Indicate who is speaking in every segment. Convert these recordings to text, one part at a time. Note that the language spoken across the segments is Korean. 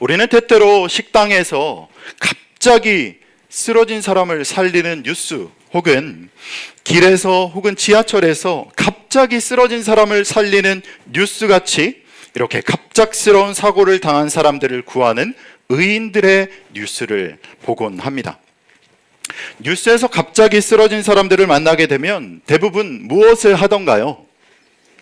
Speaker 1: 우리는 때때로 식당에서 갑자기 쓰러진 사람을 살리는 뉴스, 혹은 길에서 혹은 지하철에서 갑자기 쓰러진 사람을 살리는 뉴스같이 이렇게 갑작스러운 사고를 당한 사람들을 구하는 의인들의 뉴스를 보곤 합니다. 뉴스에서 갑자기 쓰러진 사람들을 만나게 되면 대부분 무엇을 하던가요?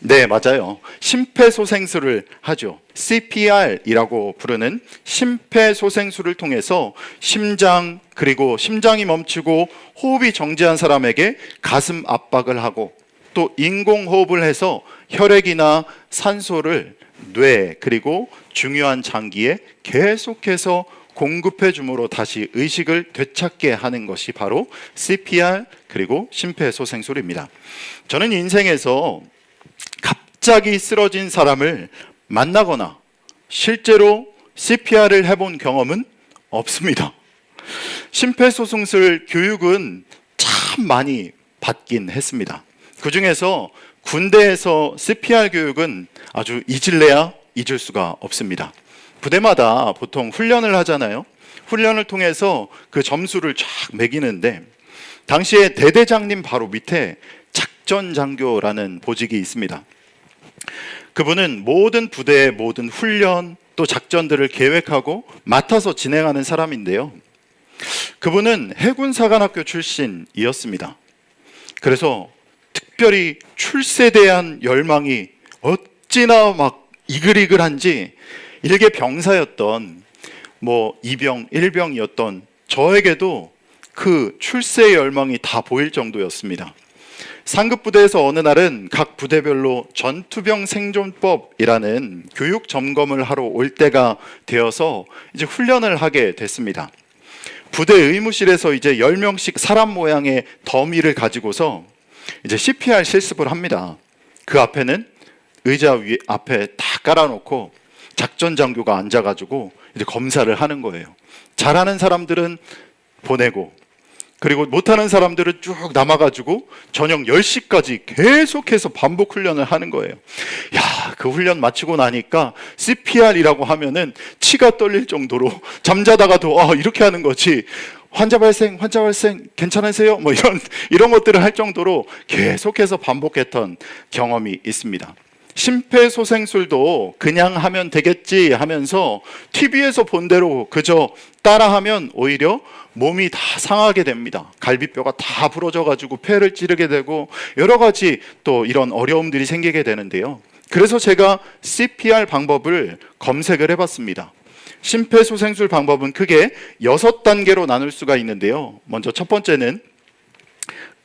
Speaker 1: 네, 맞아요. 심폐소생술을 하죠. CPR이라고 부르는 심폐소생술을 통해서 심장, 그리고 심장이 멈추고 호흡이 정지한 사람에게 가슴 압박을 하고, 또 인공호흡을 해서 혈액이나 산소를 뇌, 그리고 중요한 장기에 계속해서 공급해 줌으로 다시 의식을 되찾게 하는 것이 바로 CPR, 그리고 심폐소생술입니다. 저는 인생에서 갑자기 쓰러진 사람을 만나거나 실제로 CPR을 해본 경험은 없습니다. 심폐소생술 교육은 참 많이 받긴 했습니다. 그 중에서 군대에서 CPR 교육은 아주 잊을래야 잊을 수가 없습니다. 부대마다 보통 훈련을 하잖아요. 훈련을 통해서 그 점수를 쫙 매기는데, 당시에 대대장님 바로 밑에 작전장교라는 보직이 있습니다. 그분은 모든 부대의 모든 훈련 또 작전들을 계획하고 맡아서 진행하는 사람인데요, 그분은 해군사관학교 출신이었습니다. 그래서 특별히 출세에 대한 열망이 어찌나 막 이글이글한지 일개 병사였던 이병, 일병이었던 저에게도 그 출세의 열망이 다 보일 정도였습니다. 상급부대에서 어느 날은 각 부대별로 전투병 생존법이라는 교육 점검을 하러 올 때가 되어서 이제 훈련을 하게 됐습니다. 부대 의무실에서 이제 10명씩 사람 모양의 더미를 가지고서 이제 CPR 실습을 합니다. 그 앞에는 의자 앞에 다 깔아놓고 작전 장교가 앉아가지고 이제 검사를 하는 거예요. 잘하는 사람들은 보내고, 그리고 못하는 사람들은 쭉 남아가지고 저녁 10시까지 계속해서 반복 훈련을 하는 거예요. 야, 그 훈련 마치고 나니까 CPR이라고 하면은 치가 떨릴 정도로 잠자다가도 이렇게 하는 거지, 환자 발생, 괜찮으세요? 이런 것들을 할 정도로 계속해서 반복했던 경험이 있습니다. 심폐소생술도 그냥 하면 되겠지 하면서 TV에서 본 대로 그저 따라하면 오히려 몸이 다 상하게 됩니다. 갈비뼈가 다 부러져가지고 폐를 찌르게 되고 여러 가지 또 이런 어려움들이 생기게 되는데요. 그래서 제가 CPR 방법을 검색을 해봤습니다. 심폐소생술 방법은 크게 6단계로 나눌 수가 있는데요. 먼저 첫 번째는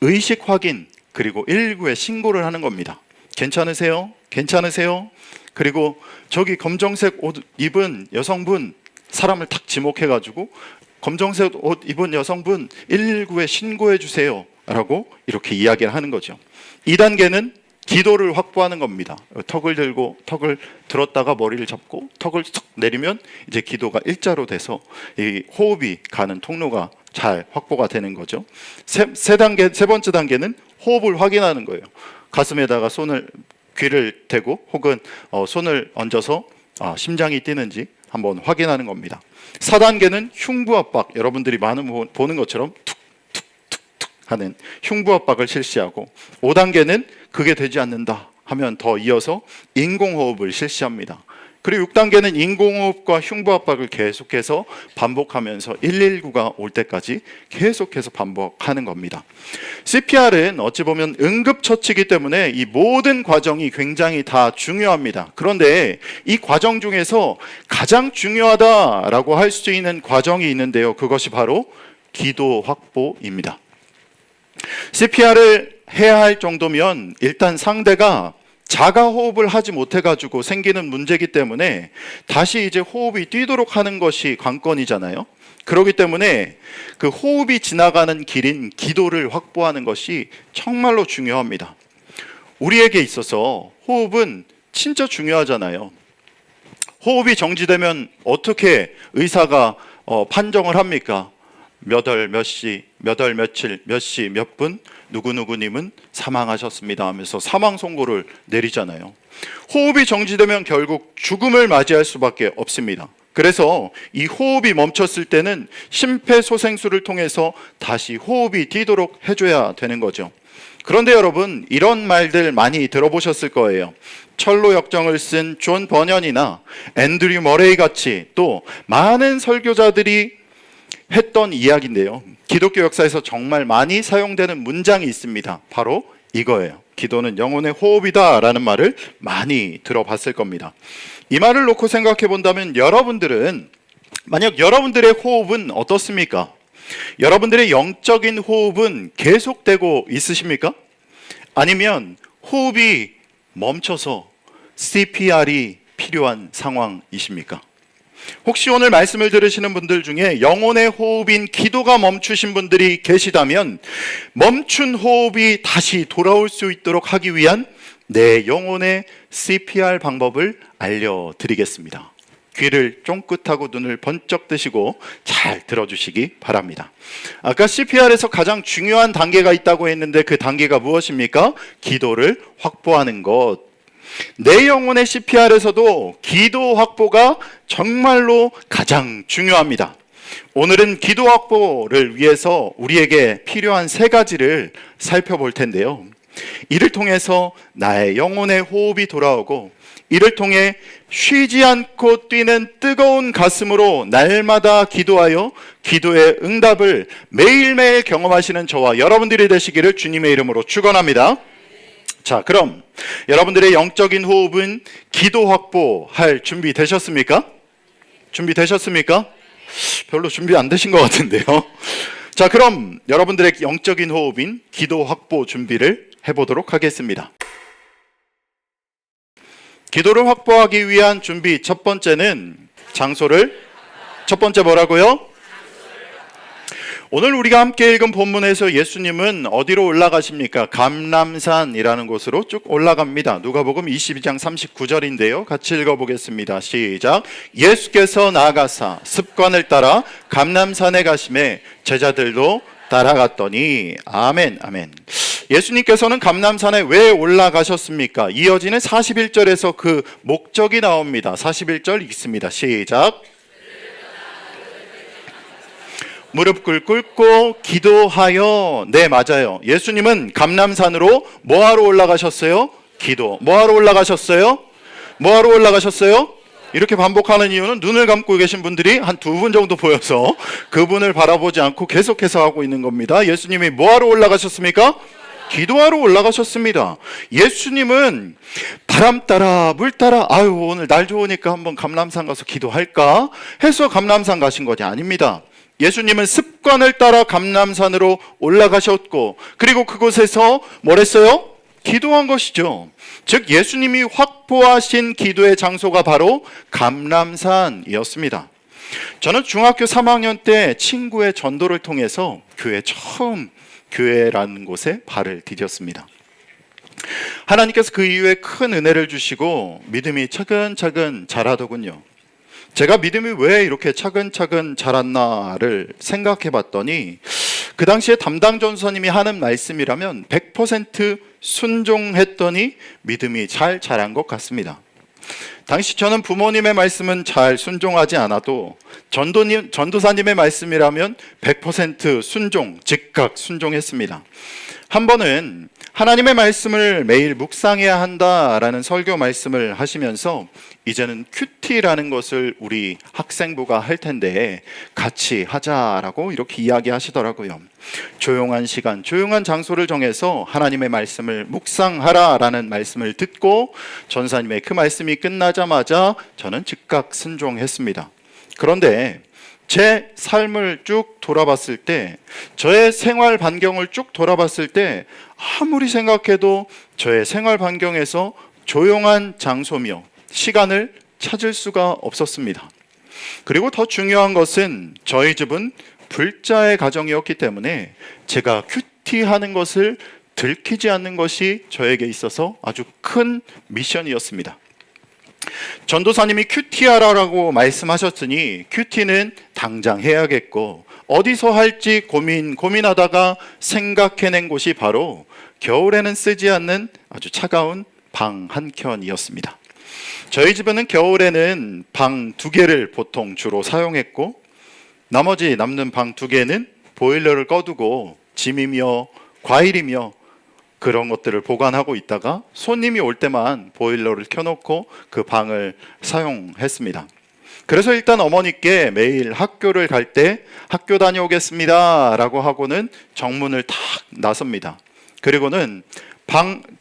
Speaker 1: 의식 확인, 그리고 119에 신고를 하는 겁니다. 괜찮으세요? 그리고 저기 검정색 옷 입은 여성분, 사람을 탁 지목해가지고 검정색 옷 입은 여성분 119에 신고해 주세요 라고 이렇게 이야기를 하는 거죠. 2단계는 기도를 확보하는 겁니다. 턱을 들었다가 머리를 잡고 턱을 툭 내리면 이제 기도가 일자로 돼서 이 호흡이 가는 통로가 잘 확보가 되는 거죠. 세 번째 단계는 호흡을 확인하는 거예요. 가슴에다가 귀를 대고 혹은 손을 얹어서 심장이 뛰는지 한번 확인하는 겁니다. 4단계는 흉부압박, 여러분들이 많이 보는 것처럼 툭툭툭툭 하는 흉부압박을 실시하고, 5단계는 그게 되지 않는다 하면 더 이어서 인공호흡을 실시합니다. 그리고 6단계는 인공호흡과 흉부압박을 계속해서 반복하면서 119가 올 때까지 계속해서 반복하는 겁니다. CPR은 어찌 보면 응급처치이기 때문에 이 모든 과정이 굉장히 다 중요합니다. 그런데 이 과정 중에서 가장 중요하다라고 할 수 있는 과정이 있는데요. 그것이 바로 기도 확보입니다. CPR을 해야 할 정도면 일단 상대가 자가 호흡을 하지 못해가지고 생기는 문제이기 때문에 다시 이제 호흡이 뛰도록 하는 것이 관건이잖아요. 그렇기 때문에 그 호흡이 지나가는 길인 기도를 확보하는 것이 정말로 중요합니다. 우리에게 있어서 호흡은 진짜 중요하잖아요. 호흡이 정지되면 어떻게 의사가 판정을 합니까? 몇 월 몇 시, 몇 월 며칠, 몇 시, 몇 분 누구누구님은 사망하셨습니다 하면서 사망 선고를 내리잖아요. 호흡이 정지되면 결국 죽음을 맞이할 수밖에 없습니다. 그래서 이 호흡이 멈췄을 때는 심폐소생술을 통해서 다시 호흡이 뛰도록 해줘야 되는 거죠. 그런데 여러분, 이런 말들 많이 들어보셨을 거예요. 철로 역정을 쓴 존 버년이나 앤드류 머레이 같이 또 많은 설교자들이 했던 이야기인데요. 기독교 역사에서 정말 많이 사용되는 문장이 있습니다. 바로 이거예요. 기도는 영혼의 호흡이다 라는 말을 많이 들어봤을 겁니다. 이 말을 놓고 생각해 본다면 여러분들은, 만약 여러분들의 호흡은 어떻습니까? 여러분들의 영적인 호흡은 계속되고 있으십니까? 아니면 호흡이 멈춰서 CPR이 필요한 상황이십니까? 혹시 오늘 말씀을 들으시는 분들 중에 영혼의 호흡인 기도가 멈추신 분들이 계시다면 멈춘 호흡이 다시 돌아올 수 있도록 하기 위한 내 영혼의 CPR 방법을 알려드리겠습니다. 귀를 쫑긋하고 눈을 번쩍 뜨시고 잘 들어주시기 바랍니다. 아까 CPR에서 가장 중요한 단계가 있다고 했는데 그 단계가 무엇입니까? 기도를 확보하는 것. 내 영혼의 CPR에서도 기도 확보가 정말로 가장 중요합니다. 오늘은 기도 확보를 위해서 우리에게 필요한 3가지를 살펴볼 텐데요. 이를 통해서 나의 영혼의 호흡이 돌아오고, 이를 통해 쉬지 않고 뛰는 뜨거운 가슴으로 날마다 기도하여 기도의 응답을 매일매일 경험하시는 저와 여러분들이 되시기를 주님의 이름으로 축원합니다. 자, 그럼 여러분들의 영적인 호흡은 기도 확보할 준비 되셨습니까? 준비되셨습니까? 별로 준비 안 되신 것 같은데요. 자, 그럼 여러분들의 영적인 호흡인 기도 확보 준비를 해보도록 하겠습니다. 기도를 확보하기 위한 준비 첫 번째는 첫 번째 뭐라고요? 오늘 우리가 함께 읽은 본문에서 예수님은 어디로 올라가십니까? 감람산이라는 곳으로 쭉 올라갑니다. 누가복음 22장 39절인데요. 같이 읽어보겠습니다. 시작. 예수께서 나아가사 습관을 따라 감람산에 가심에 제자들도 따라갔더니. 아멘, 아멘. 예수님께서는 감람산에 왜 올라가셨습니까? 이어지는 41절에서 그 목적이 나옵니다. 41절 읽습니다. 시작. 무릎 꿇고 기도하여. 네, 맞아요. 예수님은 감람산으로 뭐하러 올라가셨어요? 기도. 뭐하러 올라가셨어요? 뭐하러 올라가셨어요? 이렇게 반복하는 이유는 눈을 감고 계신 분들이 한 2분 정도 보여서 그분을 바라보지 않고 계속해서 하고 있는 겁니다. 예수님이 뭐하러 올라가셨습니까? 기도하러 올라가셨습니다. 예수님은 바람 따라 물 따라 오늘 날 좋으니까 한번 감람산 가서 기도할까 해서 감람산 가신 것이 아닙니다. 예수님은 습관을 따라 감람산으로 올라가셨고, 그리고 그곳에서 뭘 했어요? 기도한 것이죠. 즉 예수님이 확보하신 기도의 장소가 바로 감람산이었습니다. 저는 중학교 3학년 때 친구의 전도를 통해서 처음 교회라는 곳에 발을 디뎠습니다. 하나님께서 그 이후에 큰 은혜를 주시고 믿음이 차근차근 자라더군요. 제가 믿음이 왜 이렇게 차근차근 자랐나를 생각해 봤더니 그 당시에 담당 전도사님이 하는 말씀이라면 100% 순종했더니 믿음이 잘 자란 것 같습니다. 당시 저는 부모님의 말씀은 잘 순종하지 않아도 전도사님의 말씀이라면 100% 순종, 즉각 순종했습니다. 한 번은 하나님의 말씀을 매일 묵상해야 한다라는 설교 말씀을 하시면서 이제는 큐티라는 것을 우리 학생부가 할 텐데 같이 하자라고 이렇게 이야기하시더라고요. 조용한 시간, 조용한 장소를 정해서 하나님의 말씀을 묵상하라라는 말씀을 듣고 전사님의 그 말씀이 끝나자마자 저는 즉각 순종했습니다. 그런데 제 삶을 쭉 돌아봤을 때, 저의 생활 반경을 쭉 돌아봤을 때 아무리 생각해도 저의 생활 반경에서 조용한 장소며 시간을 찾을 수가 없었습니다. 그리고 더 중요한 것은 저희 집은 불자의 가정이었기 때문에 제가 큐티하는 것을 들키지 않는 것이 저에게 있어서 아주 큰 미션이었습니다. 전도사님이 큐티하라고 말씀하셨으니 큐티는 당장 해야겠고 어디서 할지 고민하다가 생각해낸 곳이 바로 겨울에는 쓰지 않는 아주 차가운 방 한 켠이었습니다. 저희 집에는 겨울에는 방 2개를 보통 주로 사용했고, 나머지 남는 방 2개는 보일러를 꺼두고 짐이며 과일이며 그런 것들을 보관하고 있다가 손님이 올 때만 보일러를 켜놓고 그 방을 사용했습니다. 그래서 일단 어머니께 매일 학교를 갈 때 학교 다녀오겠습니다 라고 하고는 정문을 탁 나섭니다. 그리고는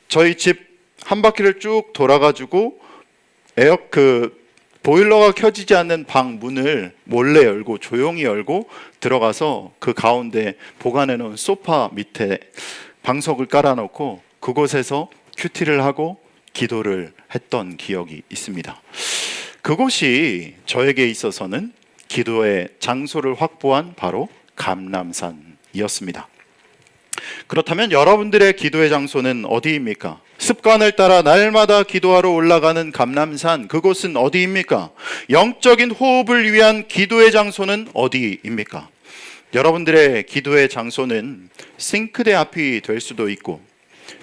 Speaker 1: 저희 집 한 바퀴를 쭉 돌아가지고 보일러가 켜지지 않는 방 문을 몰래 열고 조용히 열고 들어가서 그 가운데 보관해 놓은 소파 밑에 방석을 깔아놓고 그곳에서 큐티를 하고 기도를 했던 기억이 있습니다. 그곳이 저에게 있어서는 기도의 장소를 확보한 바로 감람산이었습니다. 그렇다면 여러분들의 기도의 장소는 어디입니까? 습관을 따라 날마다 기도하러 올라가는 감람산, 그곳은 어디입니까? 영적인 호흡을 위한 기도의 장소는 어디입니까? 여러분들의 기도의 장소는 싱크대 앞이 될 수도 있고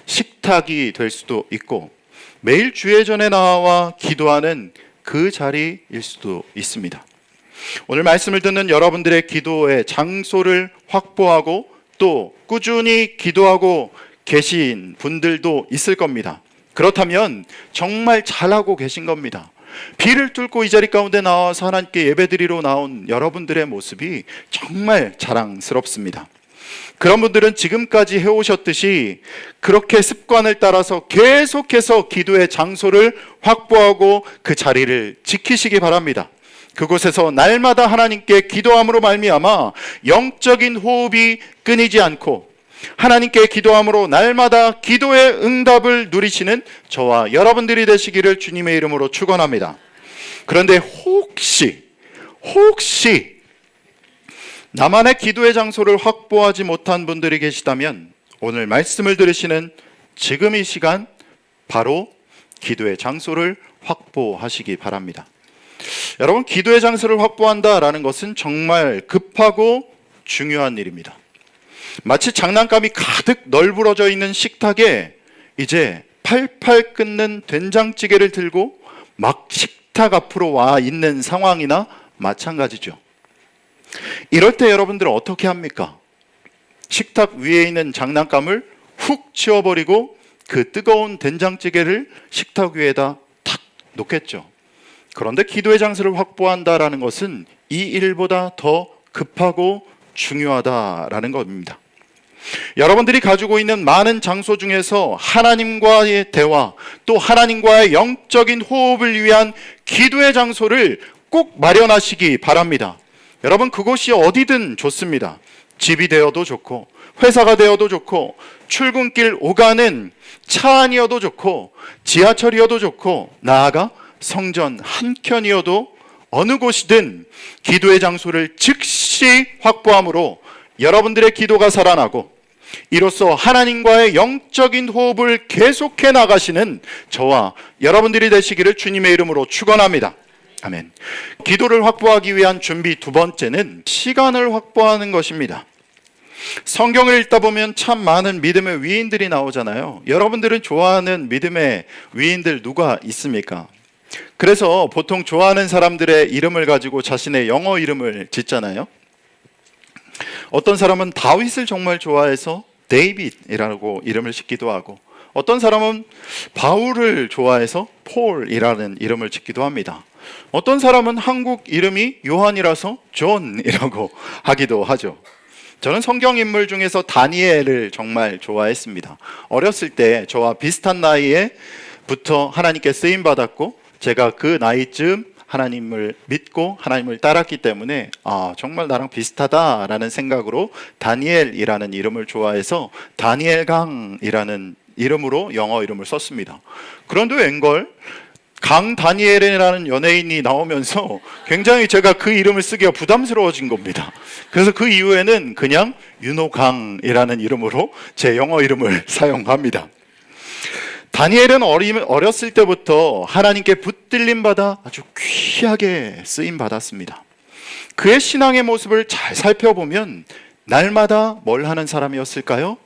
Speaker 1: 식탁이 될 수도 있고 매일 주회전에 나와 기도하는 그 자리일 수도 있습니다. 오늘 말씀을 듣는 여러분들의 기도의 장소를 확보하고 또 꾸준히 기도하고 계신 분들도 있을 겁니다. 그렇다면 정말 잘하고 계신 겁니다. 비를 뚫고 이 자리 가운데 나와서 하나님께 예배드리러 나온 여러분들의 모습이 정말 자랑스럽습니다. 그런 분들은 지금까지 해오셨듯이 그렇게 습관을 따라서 계속해서 기도의 장소를 확보하고 그 자리를 지키시기 바랍니다. 그곳에서 날마다 하나님께 기도함으로 말미암아 영적인 호흡이 끊이지 않고 하나님께 기도함으로 날마다 기도의 응답을 누리시는 저와 여러분들이 되시기를 주님의 이름으로 축원합니다. 그런데 혹시 나만의 기도의 장소를 확보하지 못한 분들이 계시다면 오늘 말씀을 들으시는 지금 이 시간 바로 기도의 장소를 확보하시기 바랍니다. 여러분, 기도의 장소를 확보한다라는 것은 정말 급하고 중요한 일입니다. 마치 장난감이 가득 널브러져 있는 식탁에 이제 팔팔 끓는 된장찌개를 들고 막 식탁 앞으로 와 있는 상황이나 마찬가지죠. 이럴 때 여러분들은 어떻게 합니까? 식탁 위에 있는 장난감을 훅 치워버리고 그 뜨거운 된장찌개를 식탁 위에다 탁 놓겠죠. 그런데 기도의 장소를 확보한다라는 것은 이 일보다 더 급하고 중요하다라는 겁니다. 여러분들이 가지고 있는 많은 장소 중에서 하나님과의 대화, 또 하나님과의 영적인 호흡을 위한 기도의 장소를 꼭 마련하시기 바랍니다. 여러분, 그곳이 어디든 좋습니다. 집이 되어도 좋고 회사가 되어도 좋고 출근길 오가는 차 안이어도 좋고 지하철이어도 좋고 나아가 성전 한켠이어도 어느 곳이든 기도의 장소를 즉시 확보함으로 여러분들의 기도가 살아나고 이로써 하나님과의 영적인 호흡을 계속해 나가시는 저와 여러분들이 되시기를 주님의 이름으로 축원합니다. 아멘. 기도를 확보하기 위한 준비 두 번째는 시간을 확보하는 것입니다. 성경을 읽다 보면 참 많은 믿음의 위인들이 나오잖아요. 여러분들은 좋아하는 믿음의 위인들 누가 있습니까? 그래서 보통 좋아하는 사람들의 이름을 가지고 자신의 영어 이름을 짓잖아요. 어떤 사람은 다윗을 정말 좋아해서 데이빗이라고 이름을 짓기도 하고 어떤 사람은 바울을 좋아해서 폴이라는 이름을 짓기도 합니다. 어떤 사람은 한국 이름이 요한이라서 존이라고 하기도 하죠. 저는 성경 인물 중에서 다니엘을 정말 좋아했습니다. 어렸을 때 저와 비슷한 나이에부터 하나님께 쓰임 받았고 제가 그 나이쯤 하나님을 믿고 하나님을 따랐기 때문에 정말 나랑 비슷하다라는 생각으로 다니엘이라는 이름을 좋아해서 다니엘강이라는 이름으로 영어 이름을 썼습니다. 그런데 웬걸 강다니엘이라는 연예인이 나오면서 굉장히 제가 그 이름을 쓰기가 부담스러워진 겁니다. 그래서 그 이후에는 그냥 윤호강이라는 이름으로 제 영어 이름을 사용합니다. 다니엘은 어렸을 때부터 하나님께 붙들림 받아 아주 귀하게 쓰임 받았습니다. 그의 신앙의 모습을 잘 살펴보면 날마다 뭘 하는 사람이었을까요?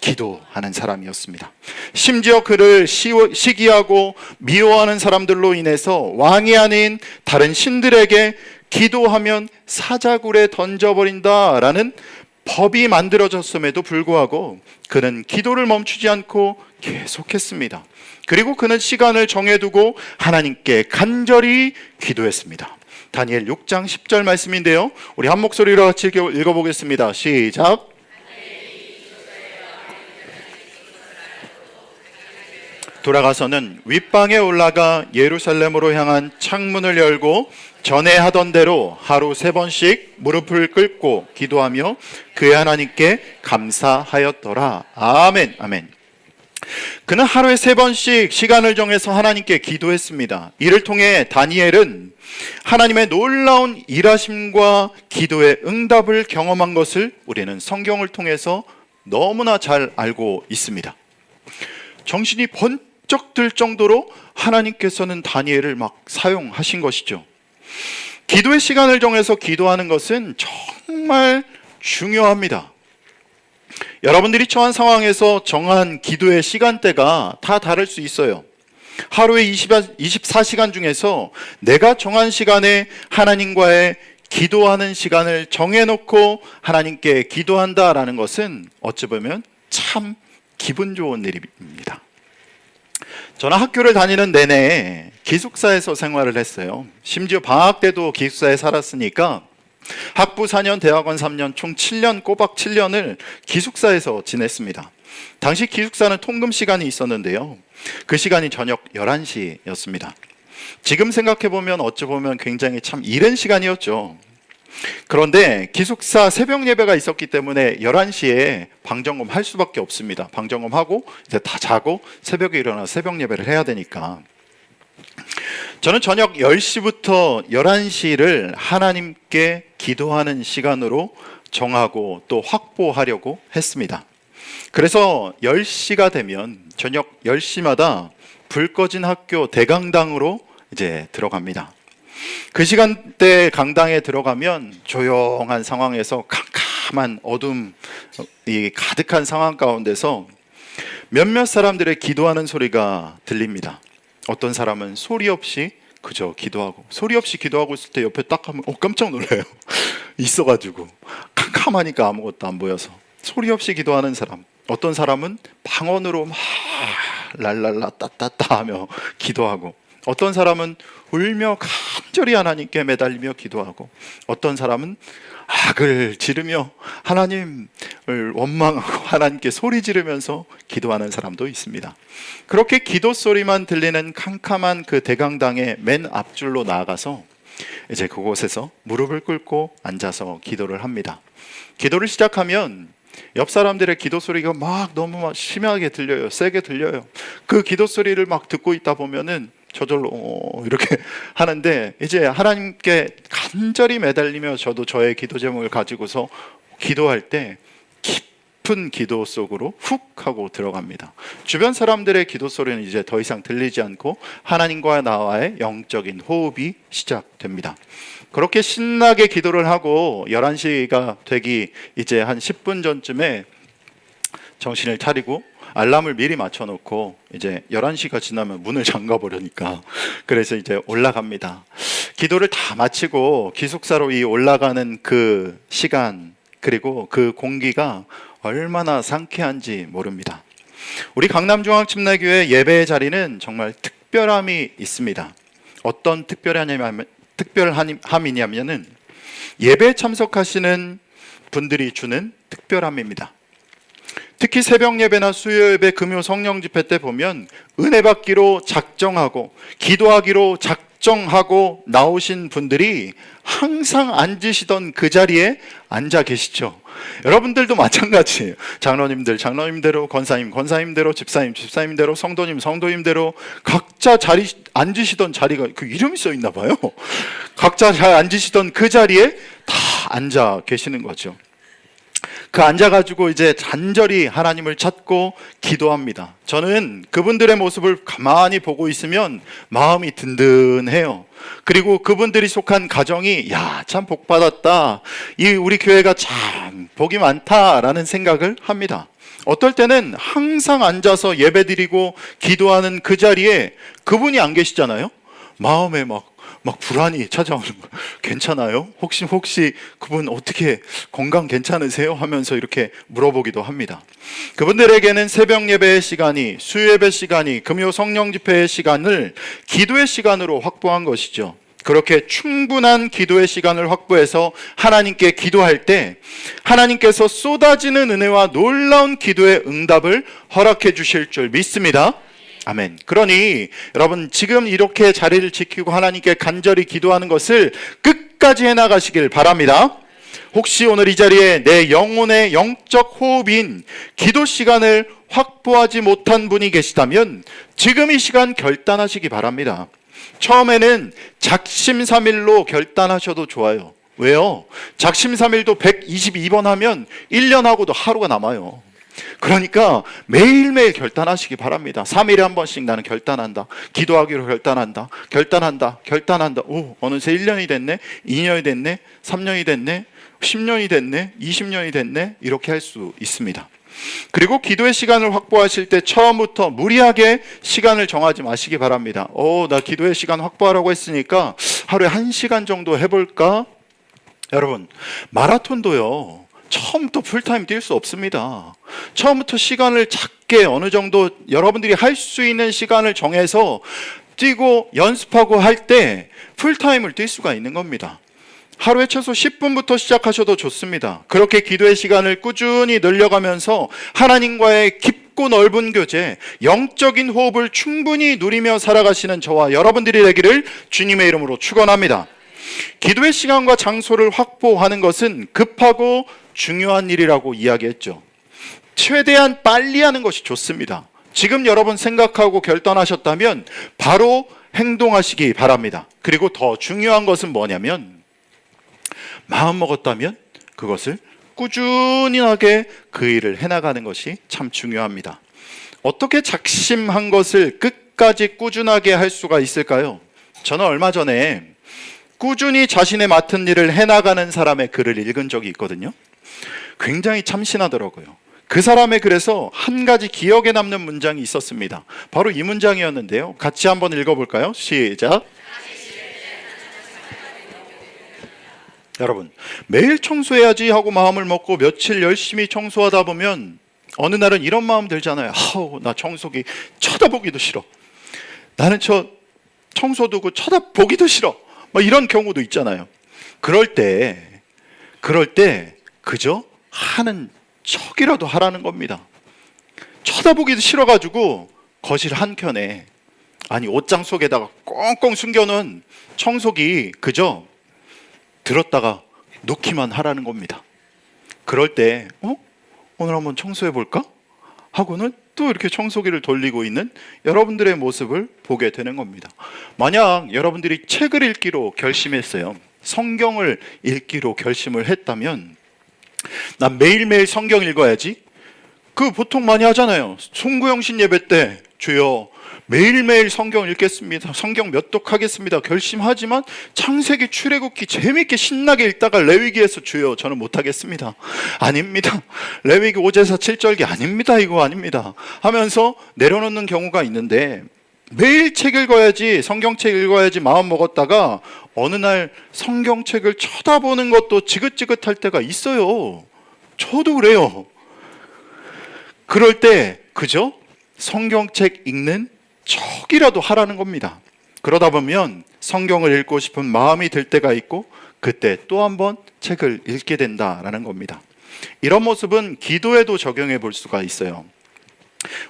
Speaker 1: 기도하는 사람이었습니다. 심지어 그를 시기하고 미워하는 사람들로 인해서 왕이 아닌 다른 신들에게 기도하면 사자굴에 던져버린다라는 법이 만들어졌음에도 불구하고 그는 기도를 멈추지 않고 계속했습니다. 그리고 그는 시간을 정해두고 하나님께 간절히 기도했습니다. 다니엘 6장 10절 말씀인데요, 우리 한 목소리로 같이 읽어보겠습니다. 시작. 돌아가서는 윗방에 올라가 예루살렘으로 향한 창문을 열고 전에 하던 대로 하루 3번씩 무릎을 꿇고 기도하며 그의 하나님께 감사하였더라. 아멘, 아멘. 그는 하루에 3번씩 시간을 정해서 하나님께 기도했습니다. 이를 통해 다니엘은 하나님의 놀라운 일하심과 기도의 응답을 경험한 것을 우리는 성경을 통해서 너무나 잘 알고 있습니다. 정신이 번쩍 들 정도로 하나님께서는 다니엘을 막 사용하신 것이죠. 기도의 시간을 정해서 기도하는 것은 정말 중요합니다. 여러분들이 처한 상황에서 정한 기도의 시간대가 다 다를 수 있어요. 하루에 24시간 중에서 내가 정한 시간에 하나님과의 기도하는 시간을 정해놓고 하나님께 기도한다라는 것은 어찌 보면 참 기분 좋은 일입니다. 저는 학교를 다니는 내내 기숙사에서 생활을 했어요. 심지어 방학 때도 기숙사에 살았으니까 학부 4년, 대학원 3년, 총 7년, 꼬박 7년을 기숙사에서 지냈습니다. 당시 기숙사는 통금 시간이 있었는데요, 그 시간이 저녁 11시였습니다. 지금 생각해보면 어찌 보면 굉장히 참 이른 시간이었죠. 그런데 기숙사 새벽 예배가 있었기 때문에 11시에 방점검 할 수밖에 없습니다. 방점검하고 이제 다 자고 새벽에 일어나 새벽 예배를 해야 되니까. 저는 저녁 10시부터 11시를 하나님께 기도하는 시간으로 정하고 또 확보하려고 했습니다. 그래서 10시가 되면 저녁 10시마다 불 꺼진 학교 대강당으로 이제 들어갑니다. 그 시간대 강당에 들어가면 조용한 상황에서 캄캄한 어둠이 가득한 상황 가운데서 몇몇 사람들의 기도하는 소리가 들립니다. 어떤 사람은 소리 없이 그저 기도하고, 소리 없이 기도하고 있을 때 옆에 딱 하면 깜짝 놀라요. 있어가지고 캄캄하니까 아무것도 안 보여서 소리 없이 기도하는 사람, 어떤 사람은 방언으로 막 랄랄라 따따따 하며 기도하고, 어떤 사람은 울며 간절히 하나님께 매달리며 기도하고, 어떤 사람은 악을 지르며 하나님을 원망하고 하나님께 소리 지르면서 기도하는 사람도 있습니다. 그렇게 기도 소리만 들리는 캄캄한 그 대강당의 맨 앞줄로 나아가서 이제 그곳에서 무릎을 꿇고 앉아서 기도를 합니다. 기도를 시작하면 옆 사람들의 기도 소리가 너무 심하게 들려요. 세게 들려요. 그 기도 소리를 막 듣고 있다 보면은 저절로 이렇게 하는데, 이제 하나님께 간절히 매달리며 저도 저의 기도 제목을 가지고서 기도할 때 깊은 기도 속으로 훅 하고 들어갑니다. 주변 사람들의 기도 소리는 이제 더 이상 들리지 않고 하나님과 나와의 영적인 호흡이 시작됩니다. 그렇게 신나게 기도를 하고 11시가 되기 이제 한 10분 전쯤에 정신을 차리고 알람을 미리 맞춰놓고 이제 11시가 지나면 문을 잠가버리니까, 그래서 이제 올라갑니다. 기도를 다 마치고 기숙사로 이 올라가는 그 시간, 그리고 그 공기가 얼마나 상쾌한지 모릅니다. 우리 강남중앙침례교회 예배의 자리는 정말 특별함이 있습니다. 어떤 특별함이냐면은 예배에 참석하시는 분들이 주는 특별함입니다. 특히 새벽 예배나 수요 예배, 금요 성령 집회 때 보면 은혜 받기로 작정하고 기도하기로 작정하고 나오신 분들이 항상 앉으시던 그 자리에 앉아 계시죠. 여러분들도 마찬가지예요. 장로님들 장로님대로, 권사님대로, 집사님대로, 성도님대로 각자 자리 앉으시던 자리가 그 이름이 써 있나 봐요. 각자 잘 앉으시던 그 자리에 다 앉아 계시는 거죠. 그 앉아가지고 이제 간절히 하나님을 찾고 기도합니다. 저는 그분들의 모습을 가만히 보고 있으면 마음이 든든해요. 그리고 그분들이 속한 가정이 참 복받았다, 이 우리 교회가 참 복이 많다라는 생각을 합니다. 어떨 때는 항상 앉아서 예배드리고 기도하는 그 자리에 그분이 안 계시잖아요. 마음에 막 불안이 찾아오는 거예요. 괜찮아요? 혹시 그분 어떻게 건강 괜찮으세요? 하면서 이렇게 물어보기도 합니다. 그분들에게는 새벽 예배의 시간이, 수요 예배 시간이, 금요 성령 집회의 시간을 기도의 시간으로 확보한 것이죠. 그렇게 충분한 기도의 시간을 확보해서 하나님께 기도할 때 하나님께서 쏟아지는 은혜와 놀라운 기도의 응답을 허락해 주실 줄 믿습니다. 아멘. 그러니 여러분, 지금 이렇게 자리를 지키고 하나님께 간절히 기도하는 것을 끝까지 해나가시길 바랍니다. 혹시 오늘 이 자리에 내 영혼의 영적 호흡인 기도 시간을 확보하지 못한 분이 계시다면 지금 이 시간 결단하시기 바랍니다. 처음에는 작심삼일로 결단하셔도 좋아요. 왜요? 작심삼일도 122번 하면 1년하고도 하루가 남아요. 그러니까 매일매일 결단하시기 바랍니다. 3일에 한 번씩 나는 결단한다. 기도하기로 결단한다. 오, 어느새 1년이 됐네, 2년이 됐네, 3년이 됐네, 10년이 됐네, 20년이 됐네, 이렇게 할 수 있습니다. 그리고 기도의 시간을 확보하실 때 처음부터 무리하게 시간을 정하지 마시기 바랍니다. 나 기도의 시간 확보하라고 했으니까 하루에 1시간 정도 해볼까? 여러분, 마라톤도요, 처음부터 풀타임 뛸 수 없습니다. 처음부터 시간을 작게 어느 정도 여러분들이 할 수 있는 시간을 정해서 뛰고 연습하고 할 때 풀타임을 뛸 수가 있는 겁니다. 하루에 최소 10분부터 시작하셔도 좋습니다. 그렇게 기도의 시간을 꾸준히 늘려가면서 하나님과의 깊고 넓은 교제, 영적인 호흡을 충분히 누리며 살아가시는 저와 여러분들이 되기를 주님의 이름으로 축원합니다. 기도의 시간과 장소를 확보하는 것은 급하고 중요한 일이라고 이야기했죠. 최대한 빨리 하는 것이 좋습니다. 지금 여러분 생각하고 결단하셨다면 바로 행동하시기 바랍니다. 그리고 더 중요한 것은 뭐냐면, 마음 먹었다면 그것을 꾸준하게 그 일을 해나가는 것이 참 중요합니다. 어떻게 작심한 것을 끝까지 꾸준하게 할 수가 있을까요? 저는 얼마 전에 꾸준히 자신의 맡은 일을 해나가는 사람의 글을 읽은 적이 있거든요. 굉장히 참신하더라고요. 그 사람의 글에서 한 가지 기억에 남는 문장이 있었습니다. 바로 이 문장이었는데요. 같이 한번 읽어볼까요? 시작. 여러분, 매일 청소해야지 하고 마음을 먹고 며칠 열심히 청소하다 보면 어느 날은 이런 마음 들잖아요. 나 청소기 쳐다보기도 싫어. 나는 청소도구 쳐다보기도 싫어. 이런 경우도 있잖아요. 그럴 때 그저 하는 척이라도 하라는 겁니다. 쳐다보기도 싫어가지고 거실 한켠에, 옷장 속에다가 꽁꽁 숨겨놓은 청소기 그저 들었다가 놓기만 하라는 겁니다. 그럴 때 오늘 한번 청소해볼까? 하고는 또 이렇게 청소기를 돌리고 있는 여러분들의 모습을 보게 되는 겁니다. 만약 여러분들이 책을 읽기로 결심했어요. 성경을 읽기로 결심을 했다면, 난 매일매일 성경 읽어야지. 보통 많이 하잖아요. 송구영신 예배 때 주여 매일매일 성경 읽겠습니다, 성경 몇 독 하겠습니다 결심하지만 창세기, 출애굽기 재미있게 신나게 읽다가 레위기에서 주여 저는 못하겠습니다. 아닙니다. 레위기 5제사 7절기 아닙니다. 이거 아닙니다 하면서 내려놓는 경우가 있는데, 매일 책 읽어야지, 성경책 읽어야지 마음 먹었다가 어느 날 성경책을 쳐다보는 것도 지긋지긋할 때가 있어요. 저도 그래요. 그럴 때 그저 성경책 읽는 척이라도 하라는 겁니다. 그러다 보면 성경을 읽고 싶은 마음이 들 때가 있고 그때 또 한 번 책을 읽게 된다라는 겁니다. 이런 모습은 기도에도 적용해 볼 수가 있어요.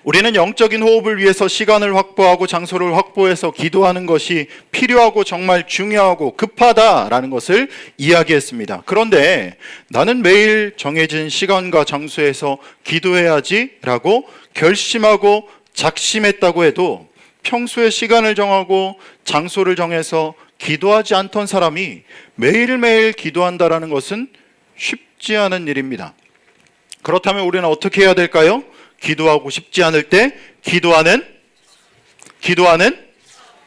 Speaker 1: 우리는 영적인 호흡을 위해서 시간을 확보하고 장소를 확보해서 기도하는 것이 필요하고 정말 중요하고 급하다라는 것을 이야기했습니다. 그런데 나는 매일 정해진 시간과 장소에서 기도해야지 라고 결심하고 작심했다고 해도 평소에 시간을 정하고 장소를 정해서 기도하지 않던 사람이 매일매일 기도한다라는 것은 쉽지 않은 일입니다. 그렇다면 우리는 어떻게 해야 될까요? 기도하고 싶지 않을 때 기도하는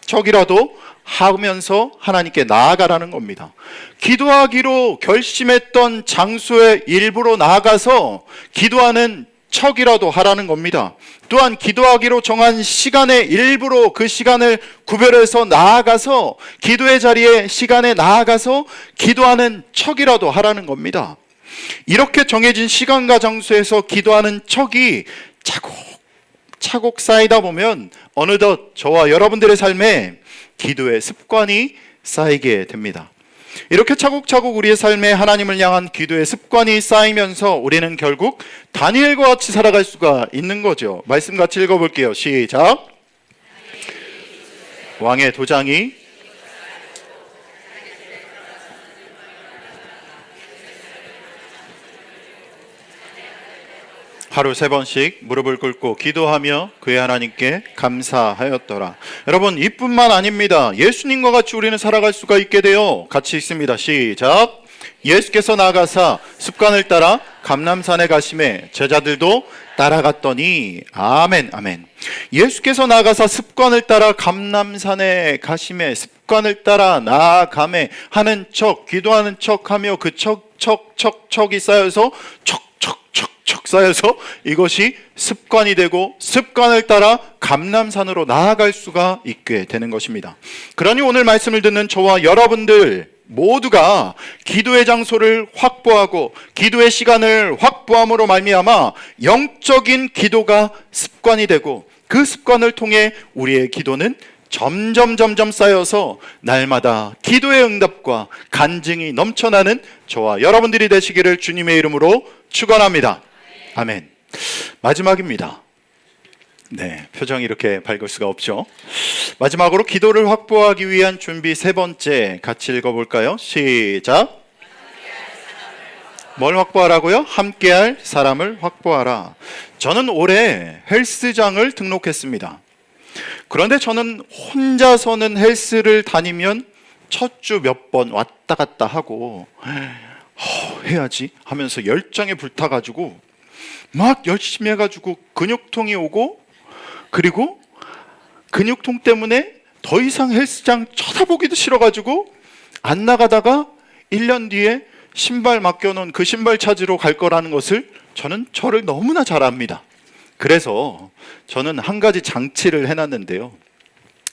Speaker 1: 척이라도 하면서 하나님께 나아가라는 겁니다. 기도하기로 결심했던 장소에 일부러 나아가서 기도하는 척이라도 하라는 겁니다. 또한 기도하기로 정한 시간의 일부로 그 시간을 구별해서 나아가서 기도의 자리에 시간에 나아가서 기도하는 척이라도 하라는 겁니다. 이렇게 정해진 시간과 장소에서 기도하는 척이 차곡차곡 쌓이다 보면 어느덧 저와 여러분들의 삶에 기도의 습관이 쌓이게 됩니다. 이렇게 차곡차곡 우리의 삶에 하나님을 향한 기도의 습관이 쌓이면서 우리는 결국 다니엘과 같이 살아갈 수가 있는 거죠. 말씀 같이 읽어볼게요. 시작. 왕의 도장이 하루 3번씩 무릎을 꿇고 기도하며 그의 하나님께 감사하였더라. 여러분, 이뿐만 아닙니다. 예수님과 같이 우리는 살아갈 수가 있게 돼요. 같이 읽습니다. 시작. 예수께서 나가사 습관을 따라 감람산에 가심에 제자들도 따라갔더니 아멘 아멘. 예수께서 나가사 습관을 따라 감람산에 가심에 습관을 따라 나아가매 하는 척, 기도하는 척하며 그 척이 쌓여서 척 쌓여서 이것이 습관이 되고 습관을 따라 감람산으로 나아갈 수가 있게 되는 것입니다. 그러니 오늘 말씀을 듣는 저와 여러분들 모두가 기도의 장소를 확보하고 기도의 시간을 확보함으로 말미암아 영적인 기도가 습관이 되고 그 습관을 통해 우리의 기도는 점점 쌓여서 날마다 기도의 응답과 간증이 넘쳐나는 저와 여러분들이 되시기를 주님의 이름으로 축원합니다. 아멘. 마지막입니다. 네, 표정이 이렇게 밝을 수가 없죠. 마지막으로 기도를 확보하기 위한 준비 3번째 같이 읽어볼까요? 시작. 뭘 확보하라고요? 함께할 사람을 확보하라. 저는 올해 헬스장을 등록했습니다. 그런데 저는 혼자서는 헬스를 다니면 첫 주 몇 번 왔다 갔다 하고 해야지 하면서 열정에 불타가지고 막 열심히 해가지고 근육통이 오고, 그리고 근육통 때문에 더 이상 헬스장 쳐다보기도 싫어가지고 안 나가다가 1년 뒤에 신발 맡겨놓은 그 신발 찾으러 갈 거라는 것을 저를 너무나 잘 압니다. 그래서 저는 한 가지 장치를 해놨는데요.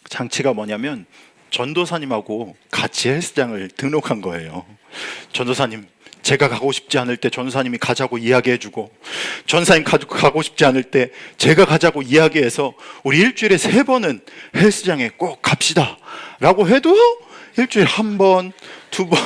Speaker 1: 장치가 뭐냐면 전도사님하고 같이 헬스장을 등록한 거예요. 전도사님, 제가 가고 싶지 않을 때 전도사님이 가자고 이야기해주고, 전사님 가고 싶지 않을 때 제가 가자고 이야기해서 우리 일주일에 3번은 헬스장에 꼭 갑시다 라고 해도 일주일에 1번, 2번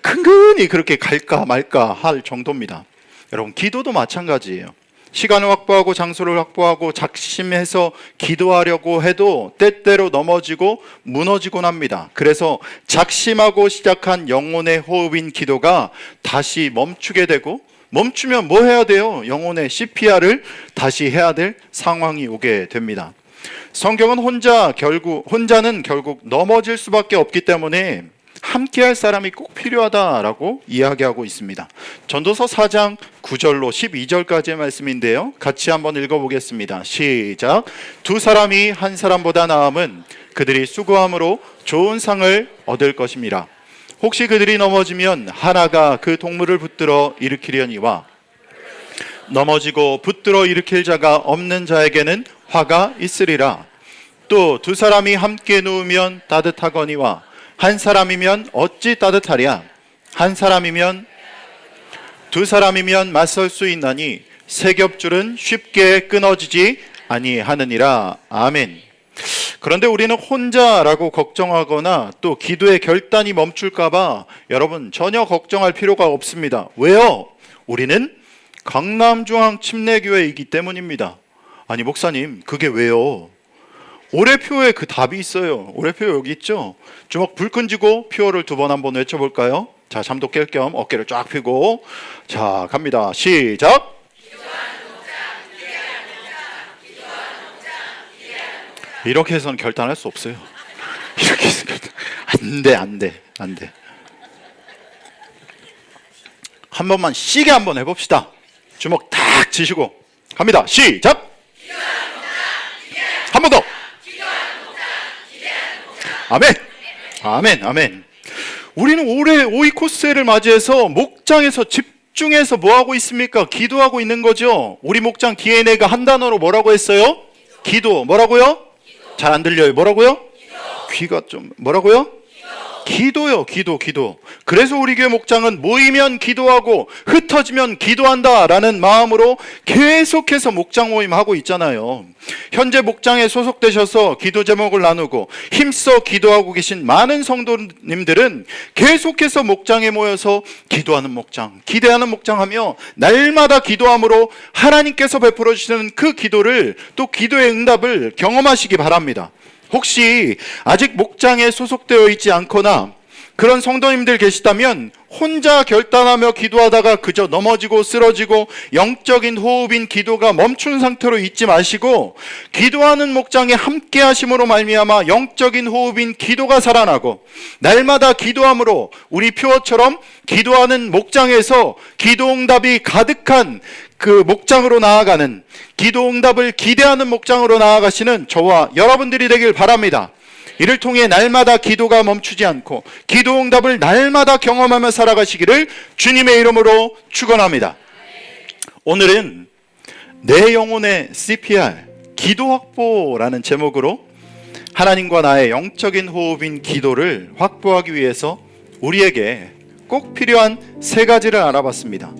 Speaker 1: 근근히 그렇게 갈까 말까 할 정도입니다. 여러분, 기도도 마찬가지예요. 시간을 확보하고 장소를 확보하고 작심해서 기도하려고 해도 때때로 넘어지고 무너지곤 합니다. 그래서 작심하고 시작한 영혼의 호흡인 기도가 다시 멈추게 되고, 멈추면 뭐 해야 돼요? 영혼의 CPR을 다시 해야 될 상황이 오게 됩니다. 성경은 혼자는 결국 넘어질 수밖에 없기 때문에 함께할 사람이 꼭 필요하다라고 이야기하고 있습니다. 전도서 4장 9절로 12절까지의 말씀인데요, 같이 한번 읽어보겠습니다. 시작. 2 사람이 한 사람보다 나음은 그들이 수고함으로 좋은 상을 얻을 것임이라. 혹시 그들이 넘어지면 하나가 그 동물을 붙들어 일으키려니와 넘어지고 붙들어 일으킬 자가 없는 자에게는 화가 있으리라. 또 2 사람이 함께 누우면 따뜻하거니와 한 사람이면 어찌 따뜻하랴. 한 사람이면 2 사람이면 맞설 수 있나니 세 겹줄은 쉽게 끊어지지 아니하느니라. 아멘. 그런데 우리는 혼자라고 걱정하거나 또 기도의 결단이 멈출까봐 여러분 전혀 걱정할 필요가 없습니다. 왜요? 우리는 강남중앙침례교회이기 때문입니다. 아니 목사님, 그게 왜요? 올해표에 그 답이 있어요. 올해표 여기 있죠? 주먹 불끈 쥐고 표어를 2번 한번 외쳐볼까요? 자, 잠도 깰 겸 어깨를 쫙 펴고, 자, 갑니다. 시작. 이렇게 해서는 결단할 수 없어요. 이렇게 해서 안 돼. 한 번만 시게 한번 해봅시다. 주먹 탁 쥐시고 갑니다. 시작. 한 번 더. 아멘. 우리는 올해 오이코스를 맞이해서 목장에서 집중해서 뭐 하고 있습니까? 기도하고 있는 거죠. 우리 목장 DNA가 한 단어로 뭐라고 했어요? 기도. 뭐라고요? 잘 안 들려요. 뭐라고요? 귀가 좀 뭐라고요? 기도요. 기도. 그래서 우리 교회 목장은 모이면 기도하고 흩어지면 기도한다라는 마음으로 계속해서 목장 모임 하고 있잖아요. 현재 목장에 소속되셔서 기도 제목을 나누고 힘써 기도하고 계신 많은 성도님들은 계속해서 목장에 모여서 기도하는 목장, 기대하는 목장하며 날마다 기도함으로 하나님께서 베풀어 주시는 그 기도를, 또 기도의 응답을 경험하시기 바랍니다. 혹시 아직 목장에 소속되어 있지 않거나 그런 성도님들 계시다면 혼자 결단하며 기도하다가 그저 넘어지고 쓰러지고 영적인 호흡인 기도가 멈춘 상태로 있지 마시고, 기도하는 목장에 함께 하심으로 말미암아 영적인 호흡인 기도가 살아나고 날마다 기도함으로 우리 표어처럼 기도하는 목장에서 기도응답이 가득한 그 목장으로 나아가는, 기도응답을 기대하는 목장으로 나아가시는 저와 여러분들이 되길 바랍니다. 이를 통해 날마다 기도가 멈추지 않고 기도응답을 날마다 경험하며 살아가시기를 주님의 이름으로 축원합니다. 오늘은 내 영혼의 CPR, 기도 확보라는 제목으로 하나님과 나의 영적인 호흡인 기도를 확보하기 위해서 우리에게 꼭 필요한 세 가지를 알아봤습니다.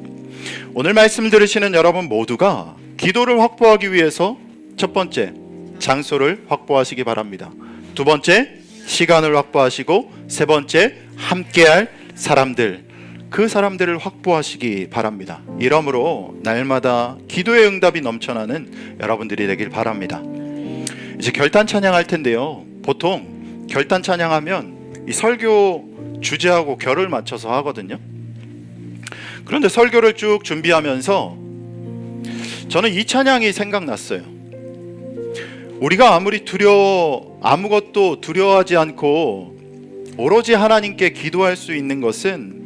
Speaker 1: 오늘 말씀 들으시는 여러분 모두가 기도를 확보하기 위해서 첫 번째, 장소를 확보하시기 바랍니다. 두 번째, 시간을 확보하시고, 세 번째, 함께할 사람들, 그 사람들을 확보하시기 바랍니다. 이러므로 날마다 기도의 응답이 넘쳐나는 여러분들이 되길 바랍니다. 이제 결단 찬양할 텐데요, 보통 결단 찬양하면 이 설교 주제하고 결을 맞춰서 하거든요. 그런데 설교를 쭉 준비하면서 저는 이 찬양이 생각났어요. 우리가 아무것도 두려워하지 않고 오로지 하나님께 기도할 수 있는 것은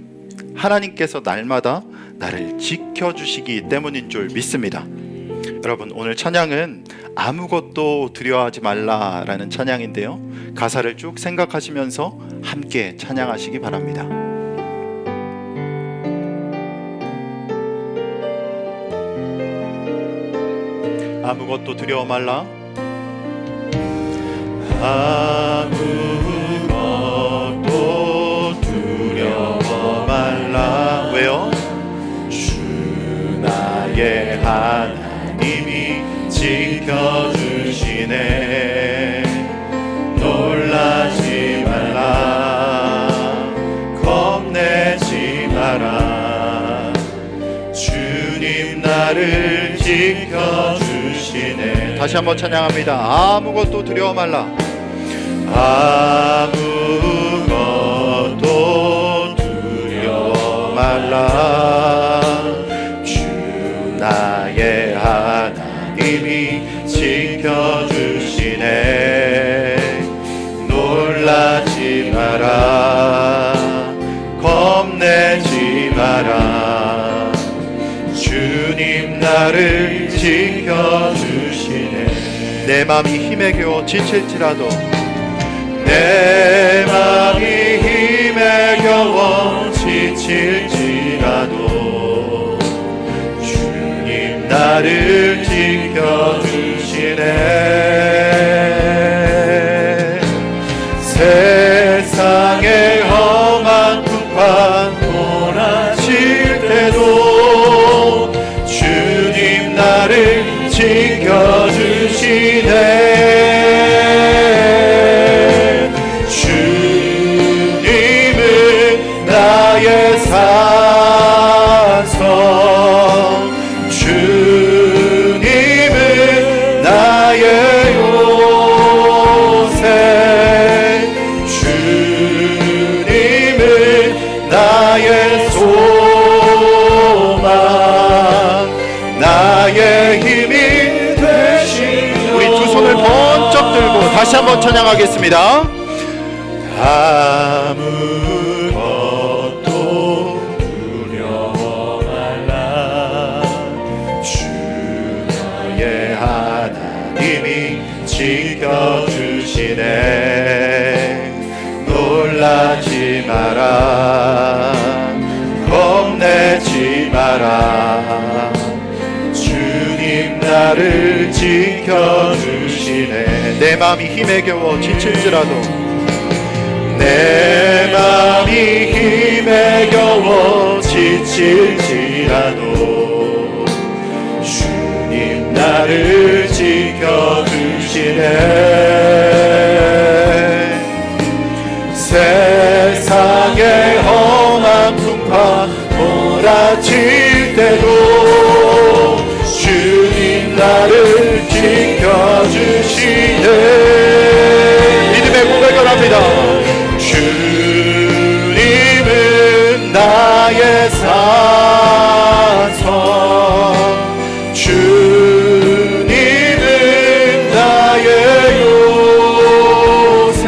Speaker 1: 하나님께서 날마다 나를 지켜주시기 때문인 줄 믿습니다. 여러분, 오늘 찬양은 아무것도 두려워하지 말라라는 찬양인데요, 가사를 쭉 생각하시면서 함께 찬양하시기 바랍니다. 아무것도 두려워 말라. 아무것도 두려워 말라. 왜요? 주 나의 하나님이 지켜주시네. 놀라지 말라. 겁내지 마라. 주님 나를 지켜주시네. 다시 한번 찬양합니다. 아무것도 두려워 말라. 아무것도 두려워 말라. 주 나의 하나님이 지켜주시네. 놀라지 마라. 겁내지 마라. 주님 나를 지켜주시네. 내 맘이 힘에 겨워 지칠지라도, 내 맘이 힘에 겨워 지칠지라도 주님 나를 지켜주시네. 세상의 험한 풍파 몰아칠 때도 주님 나를 지켜주시네. 주님은 나의 산성, 주님은 나의 요새, 주님은 나의 소망, 나의 힘이 되신. 우리 두 손을 번쩍 들고 다시 한번 찬양하겠습니다. 아무것도 두려워 말라. 주 나의 하나님이 지켜주시네. 놀라지 마라. 겁내지 마라. 나를 지켜주시네. 내 마음이 힘에 겨워 지칠지라도, 내 마음이 힘에 겨워 지칠지라도 주님 나를 지켜주시네. 세상의 험한 풍파 몰아칠 때도 주님 나를 지켜주시네. 믿음의 고백을 합니다. 주님은 나의 산성, 주님은 나의 요새,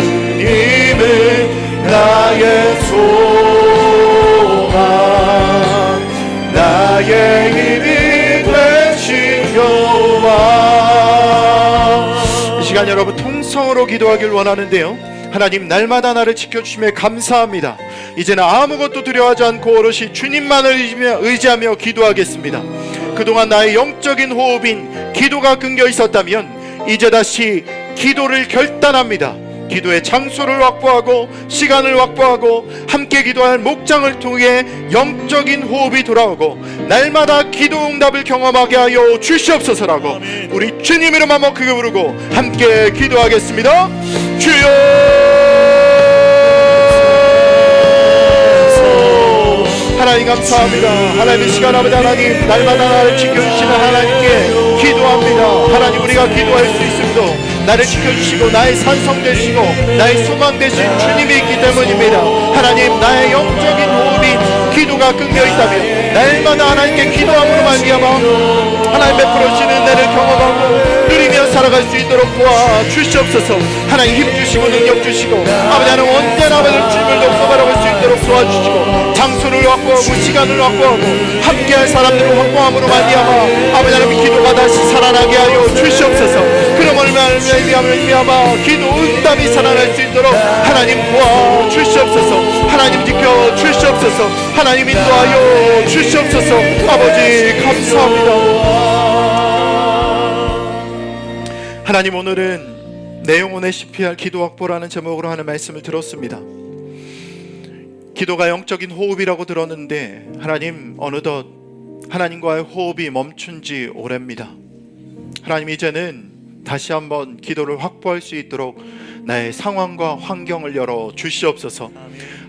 Speaker 1: 주님은 나의 소망, 나의 힘이 되신 여호와. 이 시간 여러분 통성으로 기도하길 원하는데요, 하나님 날마다 나를 지켜주심에 감사합니다. 이제는 아무것도 두려워하지 않고 오롯이 주님만을 의지하며 기도하겠습니다. 그동안 나의 영적인 호흡인 기도가 끊겨 있었다면 이제 다시 기도를 결단합니다. 기도의 장소를 확보하고 시간을 확보하고 함께 기도할 목장을 통해 영적인 호흡이 돌아오고 날마다 기도 응답을 경험하게 하여 주시옵소서라고 우리 주님 이름 한번 크게 부르고 함께 기도하겠습니다. 주여, 하나님 감사합니다. 하나님 이 시간 아버지 하나님 날마다 나를 지켜주시는 하나님께 기도합니다. 하나님 우리가 기도할 수 있음도 나를 지켜주시고 나의 산성 되시고 나의 소망 되신 주님이 있기 때문입니다. 하나님 나의 영적인 호흡이 기도가 끊겨 있다면 날마다 하나님께 기도함으로 말미암아 하나님 베풀어주시는 은혜를 경험하고 누리며 살아갈 수 있도록 도와주시옵소서. 하나님 힘주시고 능력 주시고 아버지 하나님 언제나 아버지 주님을 높여 바라볼 수 있도록 도와주시고 장소를 확보하고 시간을 확보하고 함께할 사람들을 확보함으로 말미암아 아버지 하나님 기도가 다시 살아나게 하여 주시옵소서. 그러므로 말미암아 기도 응답이 살아날 수 있도록 하나님 도와주시옵소서. 하나님 지켜주시옵소서. 하나님 인도하여 주시옵소서. 아버지 감사합니다. 하나님 오늘은 내 영혼의 CPR 기도 확보라는 제목으로 하는 말씀을 들었습니다. 기도가 영적인 호흡이라고 들었는데 하나님 어느덧 하나님과의 호흡이 멈춘 지 오래입니다. 하나님 이제는 다시 한번 기도를 확보할 수 있도록 나의 상황과 환경을 열어 주시옵소서.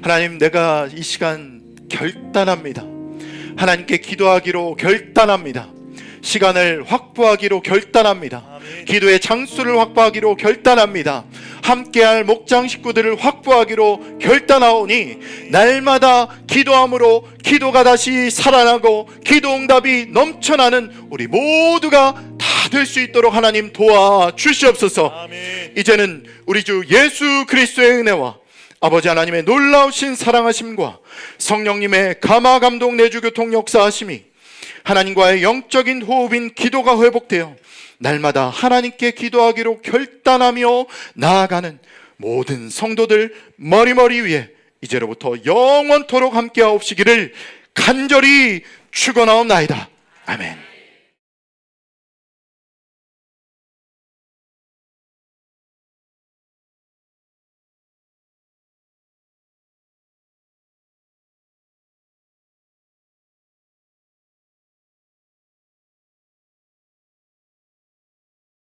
Speaker 1: 하나님 내가 이 시간 결단합니다. 하나님께 기도하기로 결단합니다. 시간을 확보하기로 결단합니다. 기도의 장소를 확보하기로 결단합니다. 함께할 목장 식구들을 확보하기로 결단하오니 날마다 기도함으로 기도가 다시 살아나고 기도 응답이 넘쳐나는 우리 모두가 다 될 수 있도록 하나님 도와주시옵소서. 아멘. 이제는 우리 주 예수 그리스도의 은혜와 아버지 하나님의 놀라우신 사랑하심과 성령님의 감화 감동 내주 교통 역사하심이 하나님과의 영적인 호흡인 기도가 회복되어 날마다 하나님께 기도하기로 결단하며 나아가는 모든 성도들 머리머리 위에 이제로부터 영원토록 함께하옵시기를 간절히 축원하옵나이다. 아멘.